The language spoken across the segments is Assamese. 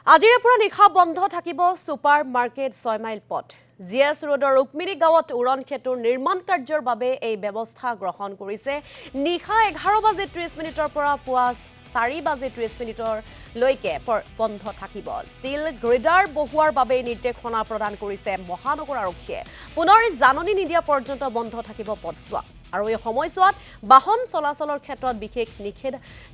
আজিৰে পৰা নিশা বন্ধ থাকিব সুপাৰ মাৰ্কেট 6 মাইল পথ জিএছ ৰোডৰ ৰুক্মিণী গাঁৱত উৰণ সেতুৰ নিৰ্মাণ কাৰ্যৰ বাবে এই ব্যৱস্থা গ্ৰহণ কৰিছে নিশা 11:30 পৰা পুৱা 4:30 লৈকে বন্ধ থাকিব ষ্টিল গ্ৰিডাৰ বহুৱাৰ বাবে নিৰ্দেশনা প্ৰদান কৰিছে মহানগৰ আৰক্ষীয়ে পুনৰ জাননী নিদিয়া পৰ্যন্ত বন্ধ থাকিব পথছোৱা আৰু এই সময়ছোৱাত বাহন চলাচলৰ ক্ষেত্ৰত বিশেষ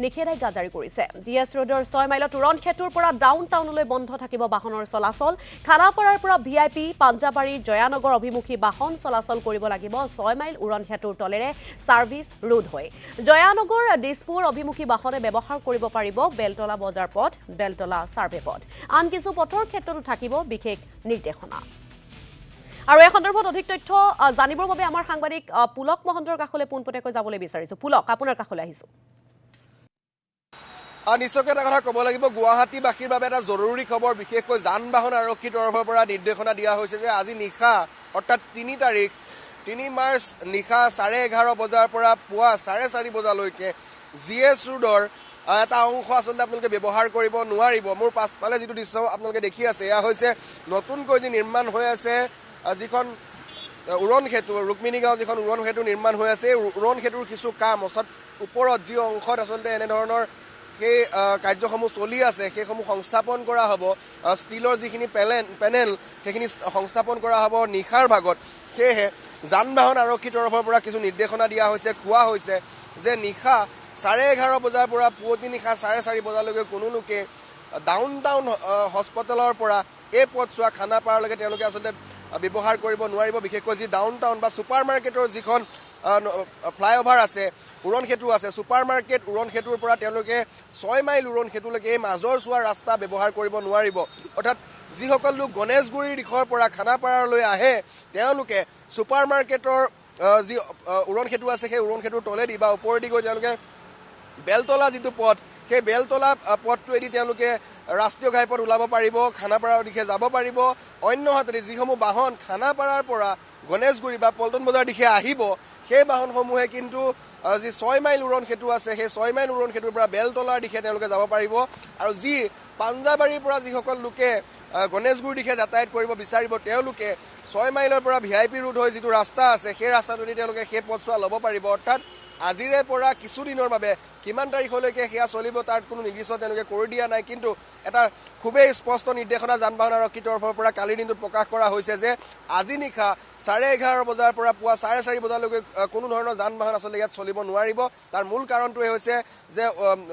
নিষেধাজ্ঞা জাৰি কৰিছে জিএছ ৰোডৰ 6 মাইলত উৰণ সেতুৰ পৰা ডাউনটাউনলৈ বন্ধ থাকিব বাহনৰ চলাচল খানাপাৰাৰ পৰা ভিআইপি পাঞ্জাবাৰী জয়ানগৰ অভিমুখী বাহন চলাচল কৰিব লাগিব 6 মাইল উৰণ সেতুৰ তলেৰে সাৰ্ভিস ৰোড হৈ জয়ানগৰ দিছপুৰ অভিমুখী বাহনে ব্যৱহাৰ কৰিব পাৰিব বেলতলা বজাৰ পথ বেলতলা সাৰ্ভে পথ আন কিছু পথৰ ক্ষেত্ৰতো থাকিব বিশেষ নিৰ্দেশনা আৰু এই সন্দৰ্ভত অধিক তথ্য জানিবৰ বাবে আমাৰ সাংবাদিক পুলক মহন্তৰ কাখলৈ পোনপটীয়াকৈ যাবলৈ বিচাৰিছো পুলক আপোনাৰ কাখলৈ আহিছো নিশ্চয়কৈ এটা কথা ক'ব লাগিব গুৱাহাটীবাসীৰ বাবে এটা জৰুৰী খবৰ বিশেষকৈ যান বাহন আৰক্ষীৰ তৰফৰ পৰা নিৰ্দেশনা দিয়া হৈছে যে আজি নিশা অৰ্থাৎ 3 তাৰিখ 3 মাৰ্চ নিশা 11:30 বজাৰ পৰা পুৱা 4:30 বজালৈকে জিএছ ৰোডৰ এটা অংশ আচলতে আপোনালোকে ব্যৱহাৰ কৰিব নোৱাৰিব মোৰ পাছফালে যিটো দৃশ্য আপোনালোকে দেখি আছে এয়া হৈছে নতুনকৈ যি নিৰ্মাণ হৈ আছে যিখন উৰণ সেতু ৰুক্মিণী গাঁও যিখন উৰণ সেতু নিৰ্মাণ হৈ আছে উৰণ সেতুৰ কিছু কাম অৰ্থাৎ ওপৰত যি অংশত আচলতে এনেধৰণৰ সেই কাৰ্যসমূহ চলি আছে সেইসমূহ সংস্থাপন কৰা হ'ব ষ্টিলৰ যিখিনি পেনেল সেইখিনি সংস্থাপন কৰা হ'ব নিশাৰ ভাগত সেয়েহে যান বাহন আৰক্ষীৰ তৰফৰ পৰা কিছু নিৰ্দেশনা দিয়া হৈছে কোৱা হৈছে যে নিশা 11:30 বজাৰ পৰা পুৱতি নিশা 4:30 বজালৈকে কোনো লোকে ডাউনটাউন হস্পিটেলৰ পৰা এই পথছোৱা খানাপাৰালৈকে তেওঁলোকে আচলতে ব্যৱহাৰ কৰিব নোৱাৰিব বিশেষকৈ যি ডাউনটাউন বা ছুপাৰ মাৰ্কেটৰ যিখন ফ্লাইঅভাৰ আছে উৰণ সেতু আছে ছুপাৰ মাৰ্কেট উৰণ সেতুৰ পৰা তেওঁলোকে 6 মাইল উৰণ সেতুলৈকে এই মাজৰ চোৱাৰ ৰাস্তা ব্যৱহাৰ কৰিব নোৱাৰিব অৰ্থাৎ যিসকল লোক গণেশগুৰিৰ দিশৰ পৰা খানাপাৰালৈ আহে তেওঁলোকে ছুপাৰ মাৰ্কেটৰ যি উৰণ সেতু আছে সেই উৰণ সেতুৰ তলেদি বা ওপৰেদি গৈ তেওঁলোকে বেলতলা যিটো পথ সেই বেলতলা পথটোৱেদি তেওঁলোকে ৰাষ্ট্ৰীয় ঘাইপথ ওলাব পাৰিব খানাপাৰাৰ দিশে যাব পাৰিব অন্যহাতে যিসমূহ বাহন খানাপাৰাৰ পৰা গণেশগুৰি বা পল্টন বজাৰ দিশে আহিব সেই বাহনসমূহে কিন্তু যি 6 মাইল উৰণ সেতু আছে সেই 6 মাইল উৰণ সেতুৰ পৰা বেলতলাৰ দিশে তেওঁলোকে যাব পাৰিব আৰু যি পাঞ্জাবাৰীৰ পৰা যিসকল লোকে গণেশগুৰিৰ দিশে যাতায়াত কৰিব বিচাৰিব তেওঁলোকে 6 মাইলৰ পৰা ভিআইপি ৰোড হৈ যিটো ৰাস্তা আছে সেই ৰাস্তাটোদি তেওঁলোকে সেই পথছোৱা ল'ব পাৰিব অৰ্থাৎ আজিৰে পৰা কিছুদিনৰ বাবে কিমান তাৰিখলৈকে সেয়া চলিব তাৰ কোনো নিৰ্দিষ্ট তেওঁলোকে কৰি দিয়া নাই কিন্তু এটা খুবেই স্পষ্ট নিৰ্দেশনা যান বাহন আৰক্ষীৰ তৰফৰ পৰা কালিৰ দিনটোত প্ৰকাশ কৰা হৈছে যে আজি নিশা 11:30 বজাৰ পৰা পুৱা 4:30 বজালৈকে কোনো ধৰণৰ যান বাহন আচলতে ইয়াত চলিব নোৱাৰিব তাৰ মূল কাৰণটোৱে হৈছে যে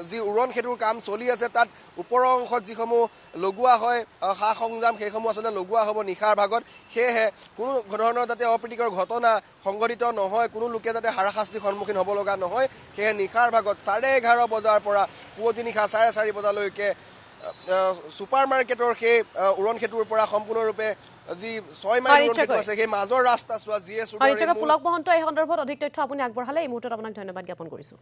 যি উৰণ সেতুৰ কাম চলি আছে তাত ওপৰৰ অংশত যিসমূহ লগোৱা হয় সা সংজাম সেইসমূহ আচলতে লগোৱা হ'ব নিশাৰ ভাগত সেয়েহে কোনো ধৰণৰ যাতে অপ্ৰীতিকৰ ঘটনা সংঘটিত নহয় কোনো লোকে যাতে হাৰাশাস্তিৰ সন্মুখীন হ'ব লগা নহয় সেয়ে নিশাৰ ভাগত 11:30 বজাৰ পৰা পুৱতি নিশা 4:30 বজালৈকে ছুপাৰ মাৰ্কেটৰ সেই উৰণ সেতুৰ পৰা সম্পূৰ্ণৰূপে যি 6 মাইল উৰণ সেতু আছে সেই মাজৰ ৰাস্তা চোৱা জিএছ ৰোডৰ পুলক মহন্ত এই সন্দৰ্ভত অধিক তথ্য আপুনি আগবঢ়ালে এই মুহূৰ্তত আপোনাক ধন্যবাদ জ্ঞাপন কৰিছো